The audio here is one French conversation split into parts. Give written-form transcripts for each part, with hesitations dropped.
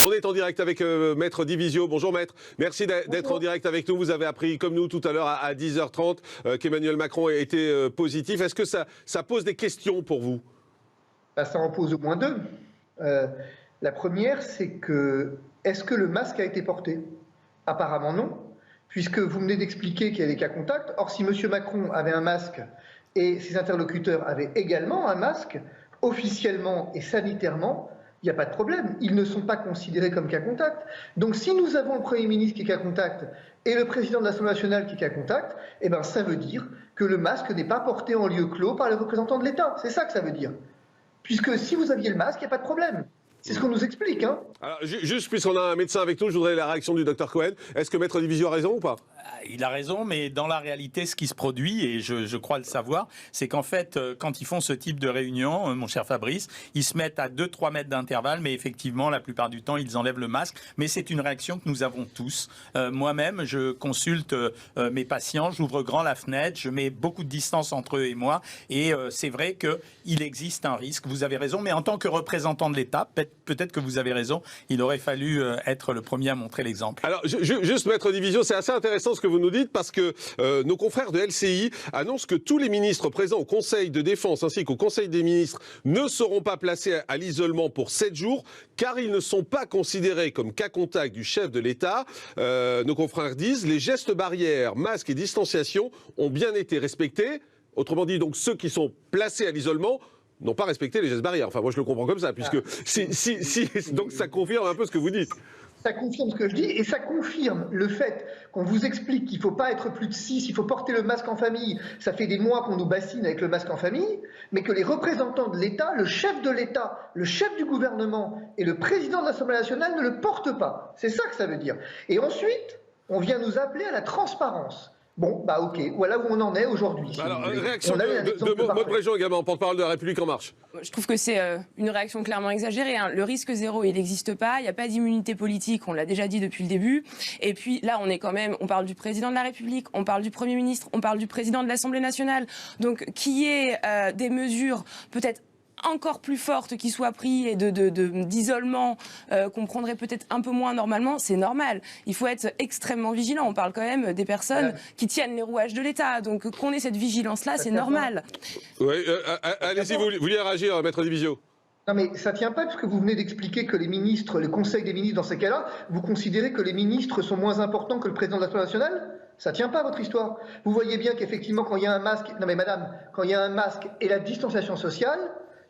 On est en direct avec Maître Divisio. Bonjour Maître, merci d'être en direct avec nous. Vous avez appris comme nous tout à l'heure à 10h30 qu'Emmanuel Macron était positif. Est-ce que ça pose des questions pour vous? Ça en pose au moins deux. La première, c'est que est-ce que le masque a été porté? Apparemment non, puisque vous venez d'expliquer qu'il y a des cas contacts. Or, si M. Macron avait un masque et ses interlocuteurs avaient également un masque, officiellement et sanitairement, il n'y a pas de problème. Ils ne sont pas considérés comme cas contact. Donc si nous avons le Premier ministre qui est cas contact et le président de l'Assemblée nationale qui est cas contact, eh ben, ça veut dire que le masque n'est pas porté en lieu clos par les représentants de l'État. C'est ça que ça veut dire. Puisque si vous aviez le masque, il n'y a pas de problème. C'est ce qu'on nous explique. Hein. Alors, juste puisqu'on a un médecin avec nous, je voudrais la réaction du Dr Cohen. Est-ce que Maître Divisio a raison ou pas? Il a raison, mais dans la réalité, ce qui se produit, et je crois le savoir, c'est qu'en fait, quand ils font ce type de réunion, mon cher Fabrice, ils se mettent à 2-3 mètres d'intervalle, mais effectivement, la plupart du temps, ils enlèvent le masque. Mais c'est une réaction que nous avons tous. Moi-même, je consulte mes patients, j'ouvre grand la fenêtre, je mets beaucoup de distance entre eux et moi, et c'est vrai qu'il existe un risque. Vous avez raison, mais en tant que représentant de l'État, peut-être que vous avez raison, il aurait fallu être le premier à montrer l'exemple. Alors, juste Maître Divisio, c'est assez intéressant ce que vous nous dites, parce que nos confrères de LCI annoncent que tous les ministres présents au Conseil de défense ainsi qu'au Conseil des ministres ne seront pas placés à l'isolement pour 7 jours, car ils ne sont pas considérés comme cas contact du chef de l'État. Nos confrères disent les gestes barrières, masques et distanciation ont bien été respectés. Autrement dit, donc ceux qui sont placés à l'isolement n'ont pas respecté les gestes barrières. Enfin, moi je le comprends comme ça, puisque donc ça confirme un peu ce que vous dites. Ça confirme ce que je dis et ça confirme le fait qu'on vous explique qu'il ne faut pas être plus de 6, il faut porter le masque en famille. Ça fait des mois qu'on nous bassine avec le masque en famille, mais que les représentants de l'État, le chef de l'État, le chef du gouvernement et le président de l'Assemblée nationale ne le portent pas. C'est ça que ça veut dire. Et ensuite, on vient nous appeler à la transparence. Bon, bah ok, voilà où on en est aujourd'hui. Si alors, réaction de Maude Bréjon également, porte-parole de la République En Marche. Je trouve que c'est une réaction clairement exagérée. Hein. Le risque zéro, il n'existe pas. Il n'y a pas d'immunité politique, on l'a déjà dit depuis le début. Et puis là, on parle du président de la République, on parle du Premier ministre, on parle du président de l'Assemblée nationale. Donc, qu'il y ait des mesures peut-être encore plus fortes qui soient prises et d'isolement qu'on prendrait peut-être un peu moins normalement, c'est normal. Il faut être extrêmement vigilant. On parle quand même des personnes qui tiennent les rouages de l'État. Donc qu'on ait cette vigilance-là, c'est normal. Oui, allez-y, vous vouliez réagir, Maître Divisio? Non mais ça ne tient pas, puisque vous venez d'expliquer que les ministres, le Conseil des ministres dans ces cas-là, vous considérez que les ministres sont moins importants que le président de l'Assemblée nationale? Ça ne tient pas votre histoire. Vous voyez bien qu'effectivement, quand il y a un masque, non mais madame, quand il y a un masque et la distanciation sociale,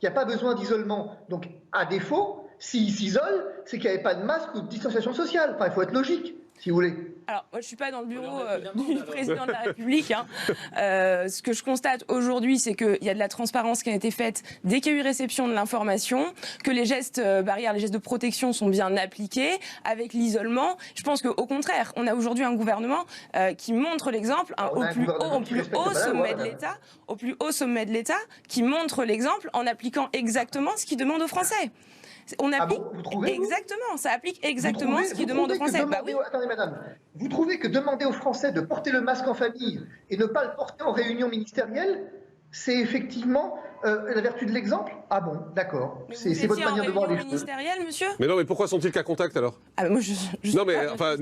il n'y a pas besoin d'isolement. Donc, à défaut, s'ils s'isolent, c'est qu'il n'y avait pas de masque ou de distanciation sociale. Enfin, il faut être logique, si vous voulez. Alors, moi, je ne suis pas dans le bureau du président de la République. Hein. Ce que je constate aujourd'hui, c'est qu'il y a de la transparence qui a été faite dès qu'il y a eu réception de l'information, que les gestes barrières, les gestes de protection sont bien appliqués avec l'isolement. Je pense qu'au contraire, on a aujourd'hui un gouvernement qui montre l'exemple au plus haut sommet de l'État, qui montre l'exemple en appliquant exactement ce qu'il demande aux Français. On applique exactement, ça applique exactement ce qu'il demande aux Français. Attendez, madame, vous trouvez que demander aux Français de porter le masque en famille et ne pas le porter en réunion ministérielle, c'est effectivement la vertu de l'exemple? Ah bon, d'accord. C'est votre manière de voir les choses. Ministérielle, monsieur? Mais non, mais pourquoi sont-ils cas contact alors? Ah, moi, non, mais enfin,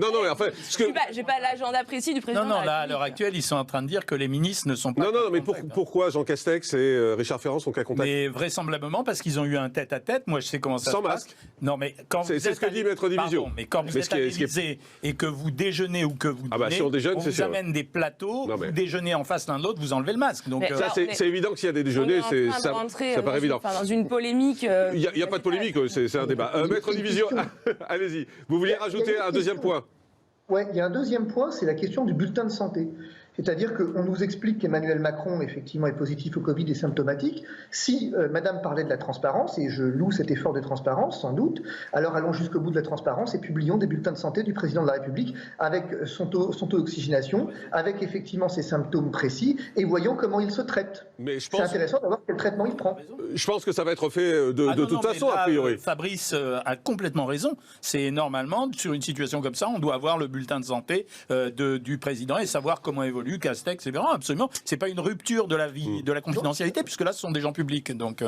j'ai pas l'agenda précis du président. Non, là, à l'heure actuelle, ils sont en train de dire que les ministres ne sont pas. Non, mais pourquoi Jean Castex et Richard Ferrand sont cas contact? Mais vraisemblablement parce qu'ils ont eu un tête-à-ête. Moi, je sais comment ça se passe. Sans masque. Non, mais quand c'est ce que dit Maître Divisio. Mais quand vous êtes à l'Élysée et que vous déjeunait ou que vous dînez, si on déjeune, on vous amène des plateaux, vous déjeunez en face l'un de l'autre, vous enlevez le masque. Donc ça, c'est évident que s'il y a des déjeuners, ça paraît évident. Dans une polémique. Il n'y a pas de polémique, c'est un débat. Maître Divisio, allez-y. Vous vouliez rajouter un deuxième point? Oui, il y a un deuxième point, c'est la question du bulletin de santé. C'est-à-dire qu'on nous explique qu'Emmanuel Macron, effectivement, est positif au Covid et symptomatique. Si madame parlait de la transparence, et je loue cet effort de transparence, sans doute, alors allons jusqu'au bout de la transparence et publions des bulletins de santé du président de la République avec son taux d'oxygénation, avec effectivement ses symptômes précis, et voyons comment il se traite. C'est intéressant d'avoir quel traitement il prend. Je pense que ça va être fait de toute façon, a priori. Fabrice a complètement raison. C'est normalement, sur une situation comme ça, on doit avoir le bulletin de santé du président et savoir comment évolue Castex, etc. Absolument. C'est pas une rupture de la vie, de la confidentialité, puisque là, ce sont des gens publics. Donc.